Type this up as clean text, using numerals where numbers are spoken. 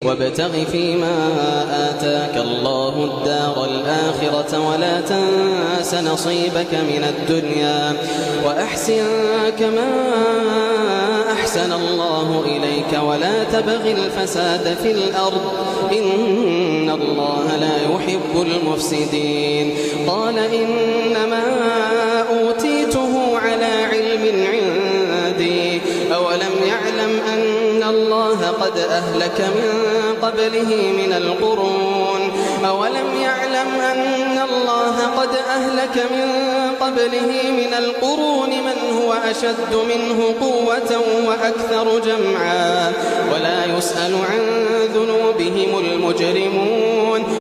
وابتغ فيما آتاك الله الدار الآخرة ولا تنس نصيبك من الدنيا وأحسن كما أحسن الله إليك ولا تبغ الفساد في الأرض إن الله لا يحب المفسدين. قال إنما أوتيته على علم عندي أولم يعلم أن الله قد أهلك من قبله من القرون من هو أشد منه قوة وأكثر جمعا ولا يسأل عن ذنوبهم المجرمون.